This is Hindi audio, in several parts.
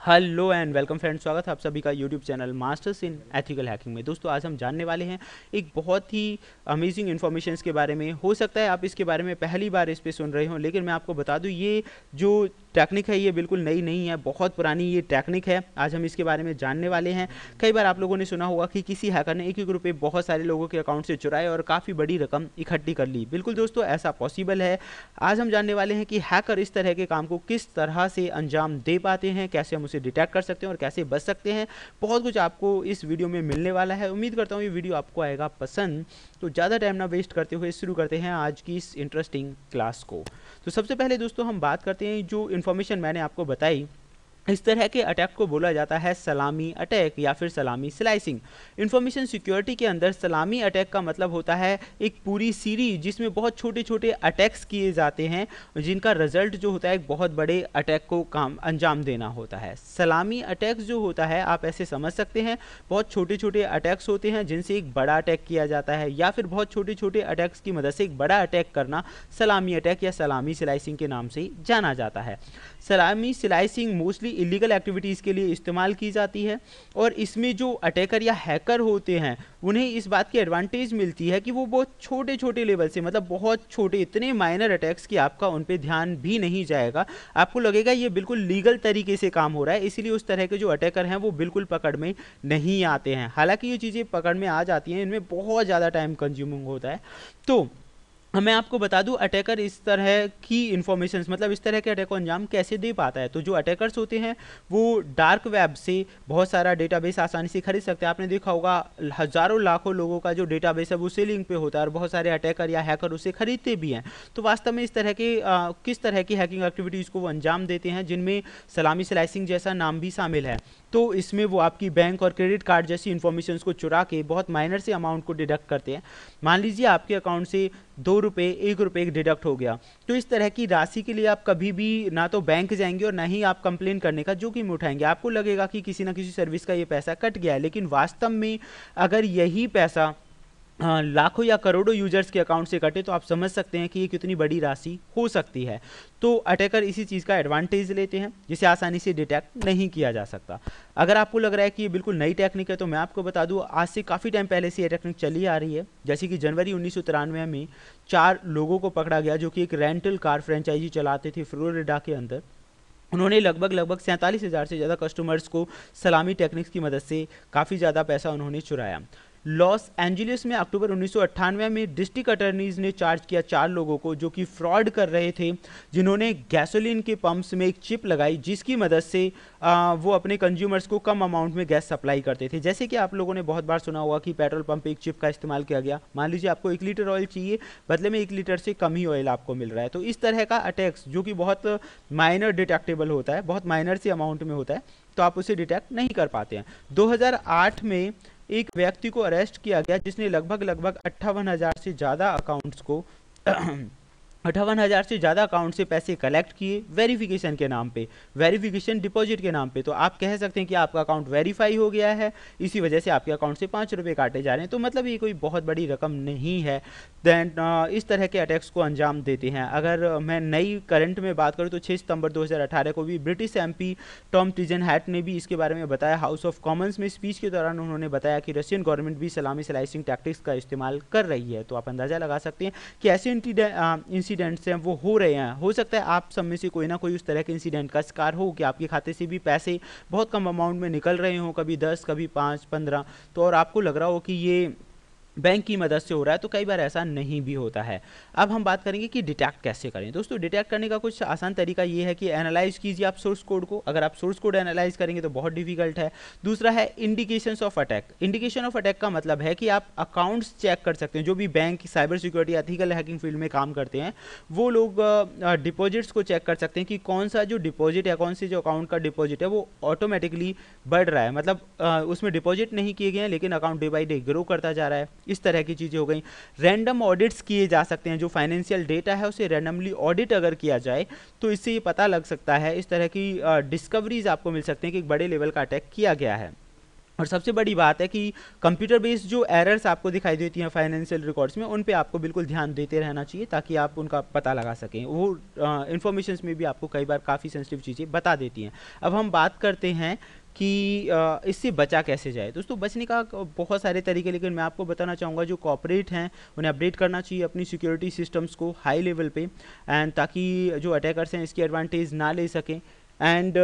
हेलो एंड वेलकम फ्रेंड्स, स्वागत है आप सभी का YouTube channel masters in ethical hacking में। दोस्तों, आज हम जानने वाले हैं एक बहुत ही अमेजिंग इन्फॉर्मेशन के बारे में। हो सकता है आप इसके बारे में पहली बार इस पे सुन रहे हो, लेकिन मैं आपको बता दूं ये जो टेक्निक है ये बिल्कुल नई नहीं है, बहुत पुरानी ये टेक्निक है। आज हम इसके बारे में जानने वाले हैं। कई बार आप लोगों ने सुना होगा कि किसी हैकर ने एक रुपये बहुत सारे लोगों के अकाउंट से चुराए और काफ़ी बड़ी रकम इकट्ठी कर ली। बिल्कुल दोस्तों, ऐसा पॉसिबल है। आज हम जानने वाले हैं कि हैकर इस तरह के काम को किस तरह से अंजाम दे पाते हैं, कैसे हम उसे डिटेक्ट कर सकते हैं और कैसे बच सकते हैं। बहुत कुछ आपको इस वीडियो में मिलने वाला है। उम्मीद करता हूँ ये वीडियो आपको आएगा पसंद। तो ज़्यादा टाइम ना वेस्ट करते हुए शुरू करते हैं आज की इस इंटरेस्टिंग क्लास को। तो सबसे पहले दोस्तों हम बात करते हैं, जो इन्फॉर्मेशन मैंने आपको बताई, इस तरह के अटैक को बोला जाता है सलामी अटैक या फिर सलामी स्लाइसिंग। इंफॉर्मेशन सिक्योरिटी के अंदर सलामी अटैक का मतलब होता है एक पूरी सीरीज जिसमें बहुत छोटे छोटे अटैक्स किए जाते हैं, जिनका रिजल्ट जो होता है एक बहुत बड़े अटैक को काम अंजाम देना होता है। सलामी अटैक्स जो होता है आप ऐसे समझ सकते हैं, बहुत छोटे छोटे अटैक्स होते हैं जिनसे एक बड़ा अटैक किया जाता है, या फिर बहुत छोटे छोटे अटैक्स की मदद से एक बड़ा अटैक करना सलामी अटैक या सलामी स्लाइसिंग के नाम से जाना जाता है। सलामी स्लाइसिंग मोस्टली इलीगल एक्टिविटीज़ के लिए इस्तेमाल की जाती है, और इसमें जो अटैकर या हैकर होते हैं उन्हें इस बात की एडवांटेज मिलती है कि वो बहुत छोटे छोटे लेवल से, मतलब बहुत छोटे, इतने माइनर अटैक्स कि आपका उन पे ध्यान भी नहीं जाएगा। आपको लगेगा ये बिल्कुल लीगल तरीके से काम हो रहा है, इसीलिए उस तरह के जो अटैकर हैं वो बिल्कुल पकड़ में नहीं आते हैं। हालांकि ये चीज़ें पकड़ में आ जाती हैं, इनमें बहुत ज़्यादा टाइम कंज्यूमिंग होता है। तो मैं आपको बता दूं अटैकर इस तरह की इन्फॉर्मेशंस, मतलब इस तरह के अटैक को अंजाम कैसे दे पाता है। तो जो अटैकर्स होते हैं वो डार्क वेब से बहुत सारा डेटाबेस आसानी से खरीद सकते हैं। आपने देखा होगा हज़ारों लाखों लोगों का जो डेटाबेस है वो सेलिंग पे होता है, और बहुत सारे अटैकर या हैकर उसे खरीदते भी हैं। तो वास्तव में इस तरह के किस तरह की हैकिंग एक्टिविटीज़ को वो अंजाम देते हैं, जिनमें सलामी स्लाइसिंग जैसा नाम भी शामिल है। तो इसमें वो आपकी बैंक और क्रेडिट कार्ड जैसी इन्फॉर्मेशन को चुरा के बहुत माइनर से अमाउंट को डिडक्ट करते हैं। मान लीजिए आपके अकाउंट से 2 रुपये 1 रुपये डिडक्ट हो गया, तो इस तरह की राशि के लिए आप कभी भी ना तो बैंक जाएंगे और ना ही आप कंप्लेन करने का जोखिम उठाएंगे। आपको लगेगा कि किसी ना किसी सर्विस का ये पैसा कट गया है, लेकिन वास्तव में अगर यही पैसा लाखों या करोड़ों यूजर्स के अकाउंट से कटे तो आप समझ सकते हैं कि ये कितनी बड़ी राशि हो सकती है। तो अटैकर इसी चीज़ का एडवांटेज लेते हैं, जिसे आसानी से डिटेक्ट नहीं किया जा सकता। अगर आपको लग रहा है कि ये बिल्कुल नई टेक्निक है, तो मैं आपको बता दूं आज से काफ़ी टाइम पहले से ये टेक्निक चली आ रही है। जैसे कि जनवरी 1993 में 4 लोगों को पकड़ा गया जो कि एक रेंटल कार फ्रेंचाइजी चलाते थे फ्लोरिडा के अंदर। उन्होंने लगभग 47,000 से ज़्यादा कस्टमर्स को सलामी टेक्निक्स की मदद से काफ़ी ज़्यादा पैसा उन्होंने चुराया। लॉस एंजलिस में अक्टूबर 1998 में डिस्ट्रिक्ट अटर्नीज ने चार्ज किया 4 लोगों को जो कि फ्रॉड कर रहे थे, जिन्होंने गैसोलीन के पंप्स में एक चिप लगाई जिसकी मदद से वो अपने कंज्यूमर्स को कम अमाउंट में गैस सप्लाई करते थे। जैसे कि आप लोगों ने बहुत बार सुना होगा कि पेट्रोल पंप पे एक चिप का इस्तेमाल किया गया। मान लीजिए आपको 1 लीटर ऑयल चाहिए, बदले में 1 लीटर से कम ही ऑयल आपको मिल रहा है। तो इस तरह का अटैक्स जो कि बहुत माइनर डिटेक्टेबल होता है, बहुत माइनर से अमाउंट में होता है, तो आप उसे डिटेक्ट नहीं कर पाते हैं। 2008 में एक व्यक्ति को अरेस्ट किया गया जिसने लगभग 58,000 से ज़्यादा अकाउंट्स को 58,000 से ज़्यादा अकाउंट से पैसे कलेक्ट किए वेरिफिकेशन के नाम पे, वेरिफिकेशन डिपॉजिट के नाम पे। तो आप कह सकते हैं कि आपका अकाउंट वेरीफाई हो गया है, इसी वजह से आपके अकाउंट से 5 रुपये काटे जा रहे हैं। तो मतलब ये कोई बहुत बड़ी रकम नहीं है। देन इस तरह के अटैक्स को अंजाम देते हैं। अगर मैं नई करंट में बात करूँ तो 6 सितंबर 2018 को भी ब्रिटिश MP टॉम टिजनहैट ने भी इसके बारे में बताया। हाउस ऑफ कॉमन्स में स्पीच के दौरान उन्होंने बताया कि रशियन गवर्नमेंट भी सलामी स्लाइसिंग टैक्टिक्स का इस्तेमाल कर रही है। तो आप अंदाज़ा लगा सकते हैं कि ऐसे इंसिडेंट्स हैं वो हो रहे हैं। हो सकता है आप सब में से कोई ना कोई उस तरह के इंसिडेंट का शिकार हो कि आपके खाते से भी पैसे बहुत कम अमाउंट में निकल रहे हों, कभी 10, कभी 5, 15, तो और आपको लग रहा हो कि ये बैंक की मदद से हो रहा है। तो कई बार ऐसा नहीं भी होता है। अब हम बात करेंगे कि डिटेक्ट कैसे करें। दोस्तों, डिटेक्ट करने का कुछ आसान तरीका ये है कि एनालाइज कीजिए आप सोर्स कोड को। अगर आप सोर्स कोड एनालाइज करेंगे तो बहुत डिफिकल्ट है। दूसरा है indications of attack. Indication of attack का मतलब है कि आप अकाउंट्स चेक कर सकते हैं। जो भी bank, cyber security, ethical hacking field में काम करते हैं वो लोग डिपॉजिट्स को चेक कर सकते हैं कि कौन सा जो डिपॉजिट है, कौन से जो अकाउंट का डिपॉजिट है वो ऑटोमेटिकली बढ़ रहा है, मतलब उसमें डिपॉजिट नहीं किए गए हैं लेकिन account day by day grow करता जा रहा है। इस तरह की चीज़ें हो गई। रैंडम ऑडिट्स किए जा सकते हैं। जो फाइनेंशियल डेटा है उसे रैंडमली ऑडिट अगर किया जाए तो इससे ये पता लग सकता है, इस तरह की डिस्कवरीज आपको मिल सकते हैं कि एक बड़े लेवल का अटैक किया गया है। और सबसे बड़ी बात है कि कंप्यूटर बेस्ड जो एरर्स आपको दिखाई देती हैं फाइनेंशियल रिकॉर्ड्स में, उन पे आपको बिल्कुल ध्यान देते रहना चाहिए ताकि आप उनका पता लगा सकें। वो इन्फॉर्मेशंस में भी आपको कई बार काफ़ी सेंसिटिव चीज़ें बता देती हैं। अब हम बात करते हैं कि इससे बचा कैसे जाए। दोस्तों बचने का बहुत सारे तरीके, लेकिन मैं आपको बताना चाहूँगा जो कॉर्पोरेट हैं उन्हें अपडेट करना चाहिए अपनी सिक्योरिटी सिस्टम्स को हाई लेवल पे, एंड ताकि जो अटैकर्स हैं इसकी एडवांटेज ना ले सकें। एंड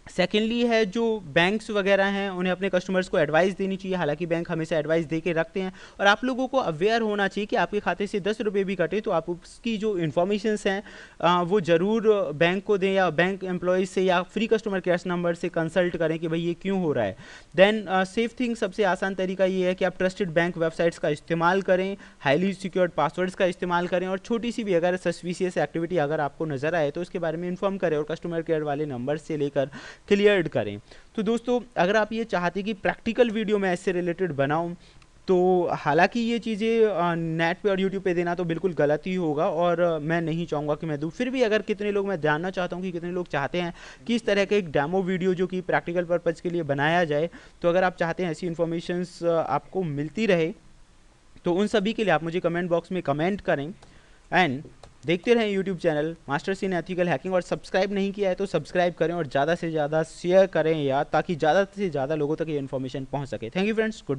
सेकेंडली है जो बैंक्स वगैरह हैं उन्हें अपने कस्टमर्स को एडवाइस देनी चाहिए। हालांकि बैंक हमेशा एडवाइस दे के रखते हैं, और आप लोगों को अवेयर होना चाहिए कि आपके खाते से 10 रुपये भी कटे तो आप उसकी जो इन्फॉर्मेशंस हैं वो ज़रूर बैंक को दें, या बैंक एम्प्लॉयज़ से या फ्री कस्टमर केयर नंबर से कंसल्ट करें कि भाई ये क्यों हो रहा है। देन सेफ थिंग, सबसे आसान तरीका ये है कि आप ट्रस्टेड बैंक वेबसाइट्स का इस्तेमाल करें, हाईली सिक्योर्ड पासवर्ड्स का इस्तेमाल करें, और छोटी सी भी अगर सस्पिशियस एक्टिविटी अगर आपको नज़र आए तो उसके बारे में इन्फॉर्म करें और कस्टमर केयर वाले नंबर से लेकर क्लियर्ड करें। तो दोस्तों अगर आप ये चाहते कि प्रैक्टिकल वीडियो मैं इससे रिलेटेड बनाऊं, तो हालांकि ये चीज़ें नेट पे और यूट्यूब पे देना तो बिल्कुल गलत ही होगा, और मैं नहीं चाहूँगा कि मैं दूँ। फिर भी अगर कितने लोग, मैं जानना चाहता हूँ कि कितने लोग चाहते हैं कि इस तरह का एक डेमो वीडियो जो कि प्रैक्टिकल पर्पज़ के लिए बनाया जाए। तो अगर आप चाहते हैं ऐसी इन्फॉर्मेशंस आपको मिलती रहे, तो उन सभी के लिए आप मुझे कमेंट बॉक्स में कमेंट करें। एंड देखते रहें YouTube channel masters in ethical hacking, और सब्सक्राइब नहीं किया है तो सब्सक्राइब करें और ज़्यादा से ज़्यादा शेयर करें यार, ताकि ज़्यादा से ज़्यादा लोगों तक ये इन्फॉर्मेशन पहुंच सके। Thank you friends, good.